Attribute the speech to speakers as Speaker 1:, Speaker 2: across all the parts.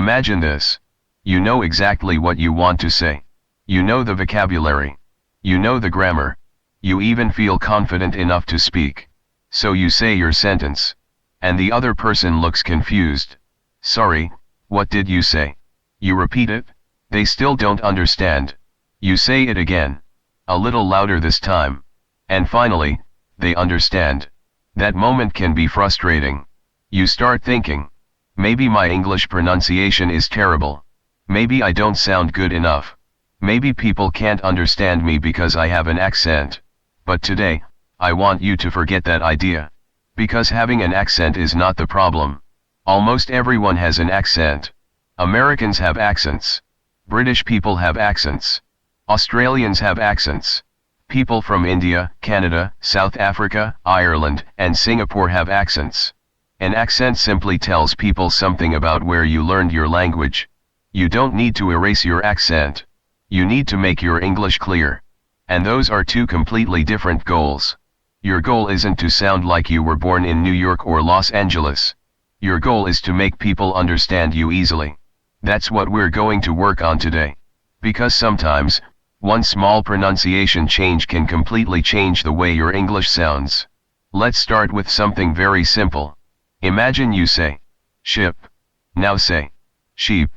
Speaker 1: Imagine this. You know exactly what you want to say. You know the vocabulary. You know the grammar. You even feel confident enough to speak. So you say your sentence. And the other person looks confused. Sorry, what did you say? You repeat it. They still don't understand. You say it again. A little louder this time. And finally, they understand. That moment can be frustrating. You start thinking, maybe my English pronunciation is terrible. Maybe I don't sound good enough. Maybe people can't understand me because I have an accent. But today, I want you to forget that idea. Because having an accent is not the problem. Almost everyone has an accent. Americans have accents. British people have accents. Australians have accents. People from India, Canada, South Africa, Ireland, and Singapore have accents. An accent simply tells people something about where you learned your language. You don't need to erase your accent. You need to make your English clear. And those are two completely different goals. Your goal isn't to sound like you were born in New York or Los Angeles. Your goal is to make people understand you easily. That's what we're going to work on today. Because sometimes, one small pronunciation change can completely change the way your English sounds. Let's start with something very simple. Imagine you say, ship. Now say, sheep.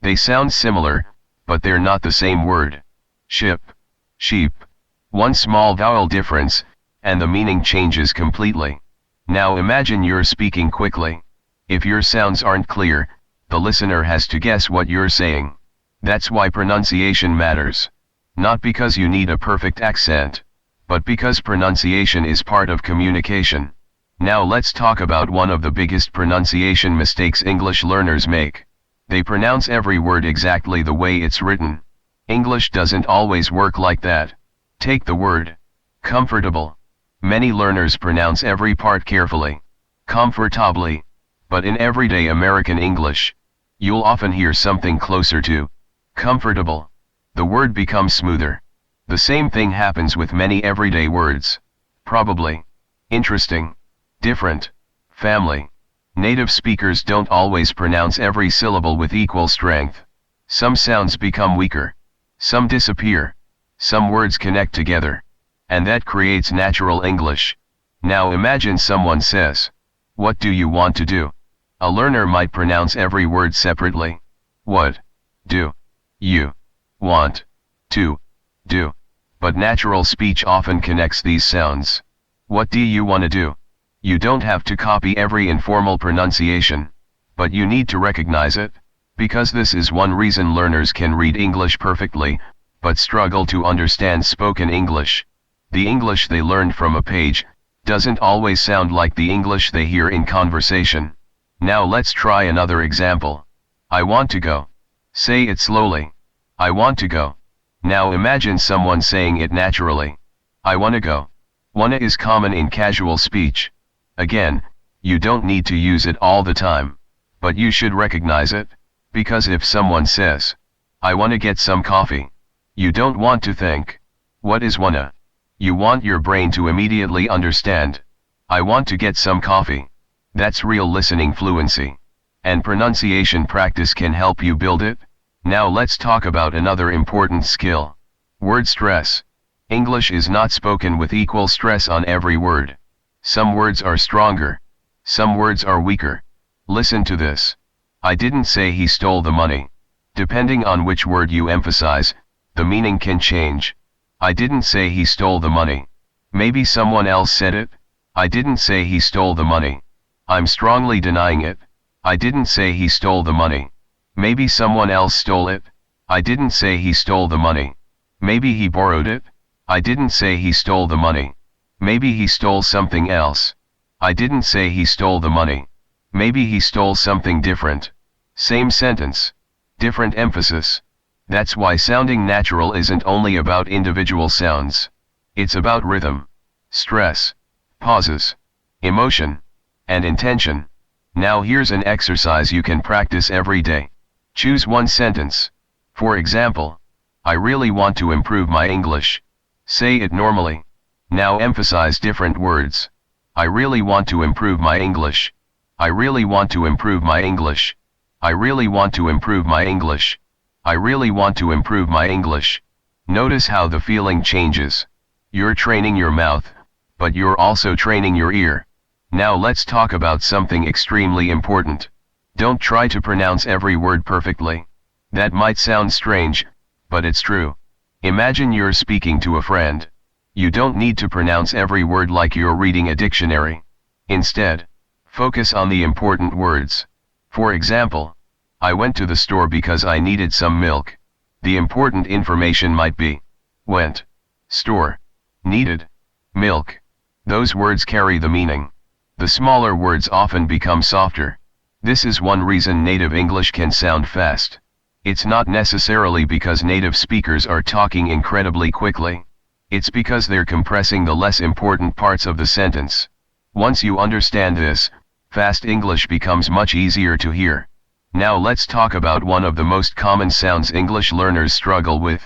Speaker 1: They sound similar, but they're not the same word. Ship, sheep. One small vowel difference, and the meaning changes completely. Now imagine you're speaking quickly. If your sounds aren't clear, the listener has to guess what you're saying. That's why pronunciation matters. Not because you need a perfect accent, but because pronunciation is part of communication. Now let's talk about one of the biggest pronunciation mistakes English learners make. They pronounce every word exactly the way it's written. English doesn't always work like that. Take the word comfortable. Many learners pronounce every part carefully, comfortably, but in everyday American English, you'll often hear something closer to comfortable. The word becomes smoother. The same thing happens with many everyday words. Probably, interesting, different, family. Native speakers don't always pronounce every syllable with equal strength. Some sounds become weaker. Some disappear. Some words connect together. And that creates natural English. Now imagine someone says, "What do you want to do?" A learner might pronounce every word separately. What do you want to do? But natural speech often connects these sounds. What do you want to do? You don't have to copy every informal pronunciation, but you need to recognize it, because this is one reason learners can read English perfectly, but struggle to understand spoken English. The English they learned from a page doesn't always sound like the English they hear in conversation. Now let's try another example. I want to go. Say it slowly. I want to go. Now imagine someone saying it naturally. I wanna go. Wanna is common in casual speech. Again, you don't need to use it all the time, but you should recognize it, because if someone says, I wanna get some coffee, you don't want to think, what is wanna? You want your brain to immediately understand, I want to get some coffee. That's real listening fluency. And pronunciation practice can help you build it. Now let's talk about another important skill. Word stress. English is not spoken with equal stress on every word. Some words are stronger. Some words are weaker. Listen to this. I didn't say he stole the money. Depending on which word you emphasize, the meaning can change. I didn't say he stole the money. Maybe someone else said it. I didn't say he stole the money. I'm strongly denying it. I didn't say he stole the money. Maybe someone else stole it. I didn't say he stole the money. Maybe he borrowed it. I didn't say he stole the money. Maybe he stole something else. I didn't say he stole the money. Maybe he stole something different. Same sentence. Different emphasis. That's why sounding natural isn't only about individual sounds. It's about rhythm, stress, pauses, emotion, and intention. Now here's an exercise you can practice every day. Choose one sentence. For example, I really want to improve my English. Say it normally. Now emphasize different words. I really want to improve my English. I really want to improve my English. I really want to improve my English. I really want to improve my English. Notice how the feeling changes. You're training your mouth, but you're also training your ear. Now let's talk about something extremely important. Don't try to pronounce every word perfectly. That might sound strange, but it's true. Imagine you're speaking to a friend. You don't need to pronounce every word like you're reading a dictionary. Instead, focus on the important words. For example, I went to the store because I needed some milk. The important information might be went, store, needed, milk. Those words carry the meaning. The smaller words often become softer. This is one reason native English can sound fast. It's not necessarily because native speakers are talking incredibly quickly. It's because they're compressing the less important parts of the sentence. Once you understand this, fast English becomes much easier to hear. Now let's talk about one of the most common sounds English learners struggle with.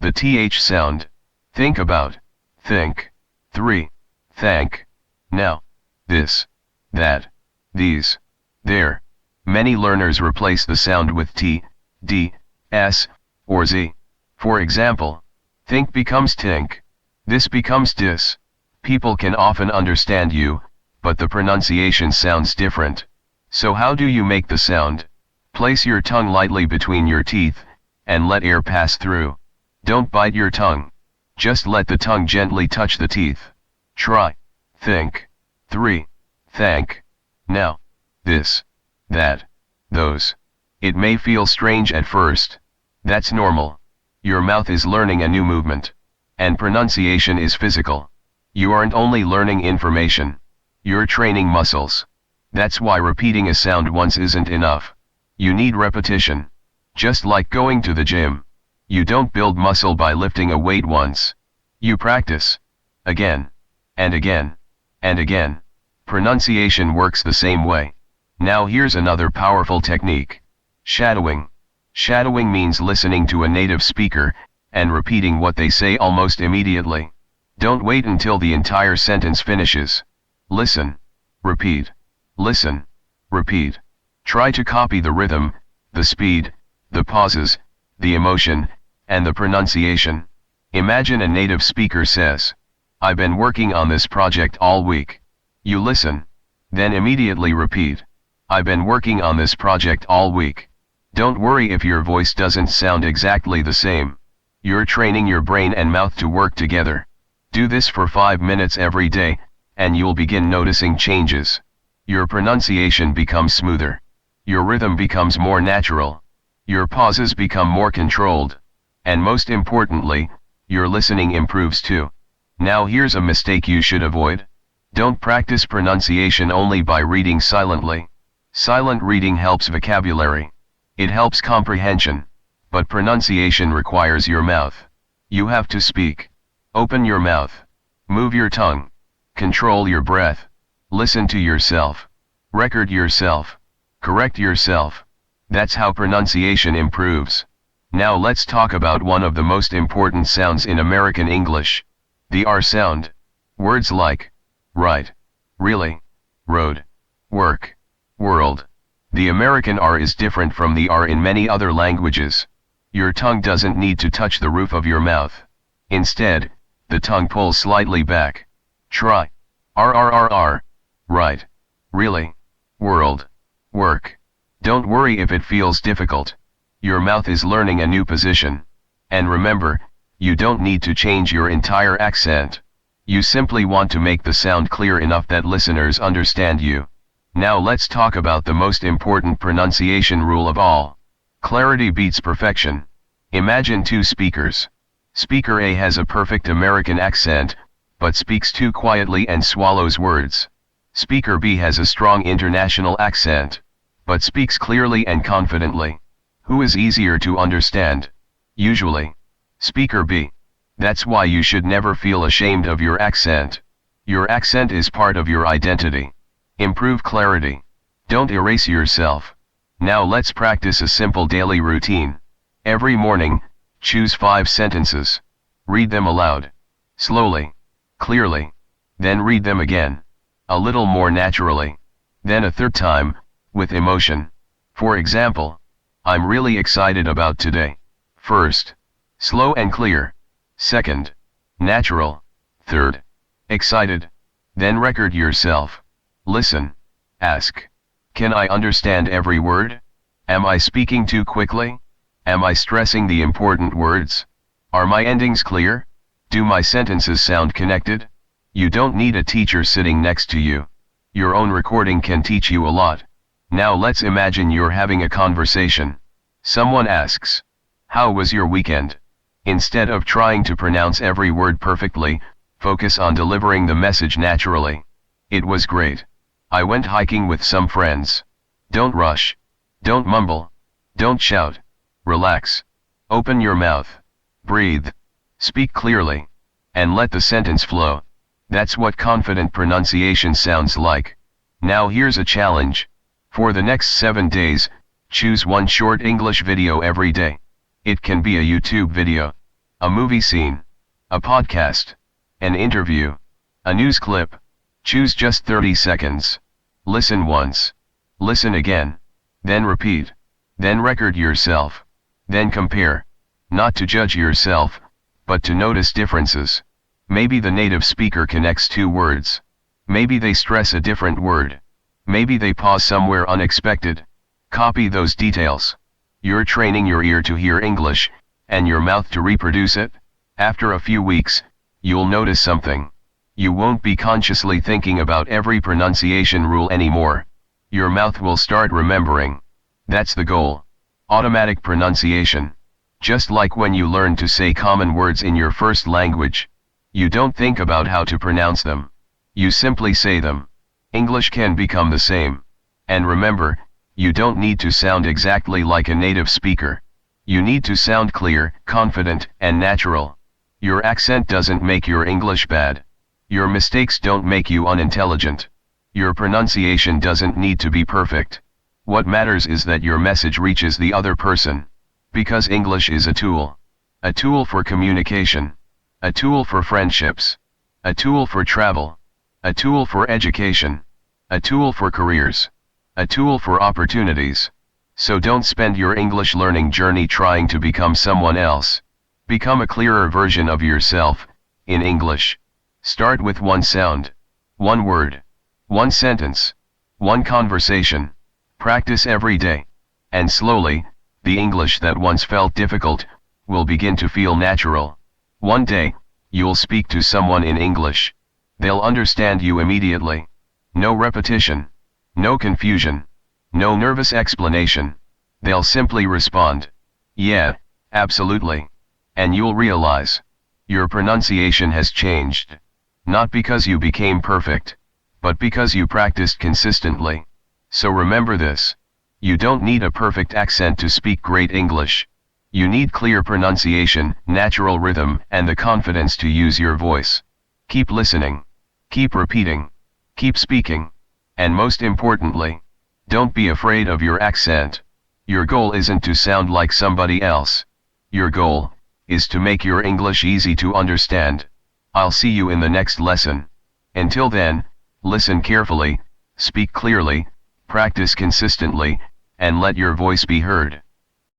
Speaker 1: The TH sound. Think about. Think. 3. Thank. Now. This. That. These. There. Many learners replace the sound with T, D, S, or Z. For example, think becomes tink. This becomes dis. People can often understand you, but the pronunciation sounds different. So how do you make the sound? Place your tongue lightly between your teeth, and let air pass through. Don't bite your tongue. Just let the tongue gently touch the teeth. Try. Think. 3. Thank. Now. This. That. Those. It may feel strange at first. That's normal. Your mouth is learning a new movement. And pronunciation is physical. You aren't only learning information. You're training muscles. That's why repeating a sound once isn't enough. You need repetition. Just like going to the gym. You don't build muscle by lifting a weight once. You practice. Again. And again. And again. Pronunciation works the same way. Now here's another powerful technique. Shadowing. Shadowing means listening to a native speaker, and repeating what they say almost immediately. Don't wait until the entire sentence finishes. Listen. Repeat. Listen. Repeat. Try to copy the rhythm, the speed, the pauses, the emotion, and the pronunciation. Imagine a native speaker says, "I've been working on this project all week." You listen. Then immediately repeat, "I've been working on this project all week." Don't worry if your voice doesn't sound exactly the same. You're training your brain and mouth to work together. Do this for 5 minutes every day, and you'll begin noticing changes. Your pronunciation becomes smoother. Your rhythm becomes more natural. Your pauses become more controlled. And most importantly, your listening improves too. Now here's a mistake you should avoid. Don't practice pronunciation only by reading silently. Silent reading helps vocabulary. It helps comprehension. But pronunciation requires your mouth. You have to speak. Open your mouth. Move your tongue. Control your breath. Listen to yourself. Record yourself. Correct yourself. That's how pronunciation improves. Now let's talk about one of the most important sounds in American English. The R sound. Words like right, really, road, work, world. The American R is different from the R in many other languages. Your tongue doesn't need to touch the roof of your mouth. Instead, the tongue pulls slightly back. Try. R, right, really, world, work. Don't worry if it feels difficult. Your mouth is learning a new position. And remember, you don't need to change your entire accent. You simply want to make the sound clear enough that listeners understand you. Now let's talk about the most important pronunciation rule of all. Clarity beats perfection. Imagine two speakers. Speaker A has a perfect American accent, but speaks too quietly and swallows words. Speaker B has a strong international accent, but speaks clearly and confidently. Who is easier to understand? Usually, Speaker B. That's why you should never feel ashamed of your accent. Your accent is part of your identity. Improve clarity. Don't erase yourself. Now let's practice a simple daily routine. Every morning, choose 5 sentences. Read them aloud. Slowly. Clearly. Then read them again. A little more naturally. Then a third time, with emotion. For example, I'm really excited about today. First, slow and clear. Second, natural. Third, excited. Then record yourself. Listen. Ask. Can I understand every word? Am I speaking too quickly? Am I stressing the important words? Are my endings clear? Do my sentences sound connected? You don't need a teacher sitting next to you. Your own recording can teach you a lot. Now let's imagine you're having a conversation. Someone asks, "How was your weekend?" Instead of trying to pronounce every word perfectly, focus on delivering the message naturally. It was great. I went hiking with some friends. Don't rush. Don't mumble. Don't shout. Relax. Open your mouth. Breathe. Speak clearly. And let the sentence flow. That's what confident pronunciation sounds like. Now here's a challenge. For the next 7 days, choose one short English video every day. It can be a YouTube video, a movie scene, a podcast, an interview, a news clip. Choose just 30 seconds. Listen once. Listen again. Then repeat. Then record yourself. Then compare. Not to judge yourself, but to notice differences. Maybe the native speaker connects 2 words. Maybe they stress a different word. Maybe they pause somewhere unexpected. Copy those details. You're training your ear to hear English, and your mouth to reproduce it. After a few weeks, you'll notice something. You won't be consciously thinking about every pronunciation rule anymore. Your mouth will start remembering. That's the goal. Automatic pronunciation. Just like when you learn to say common words in your first language. You don't think about how to pronounce them. You simply say them. English can become the same. And remember, you don't need to sound exactly like a native speaker. You need to sound clear, confident, and natural. Your accent doesn't make your English bad. Your mistakes don't make you unintelligent. Your pronunciation doesn't need to be perfect. What matters is that your message reaches the other person. Because English is a tool. A tool for communication. A tool for friendships. A tool for travel. A tool for education. A tool for careers. A tool for opportunities. So don't spend your English learning journey trying to become someone else. Become a clearer version of yourself, in English. Start with one sound, one word, one sentence, one conversation. Practice every day. And slowly, the English that once felt difficult, will begin to feel natural. One day, you'll speak to someone in English. They'll understand you immediately. No repetition. No confusion. No nervous explanation. They'll simply respond. Yeah, absolutely. And you'll realize. Your pronunciation has changed. Not because you became perfect. But because you practiced consistently. So remember this. You don't need a perfect accent to speak great English. You need clear pronunciation, natural rhythm, and the confidence to use your voice. Keep listening. Keep repeating. Keep speaking. And most importantly, don't be afraid of your accent. Your goal isn't to sound like somebody else. Your goal is to make your English easy to understand. I'll see you in the next lesson. Until then, listen carefully, speak clearly, practice consistently, and let your voice be heard.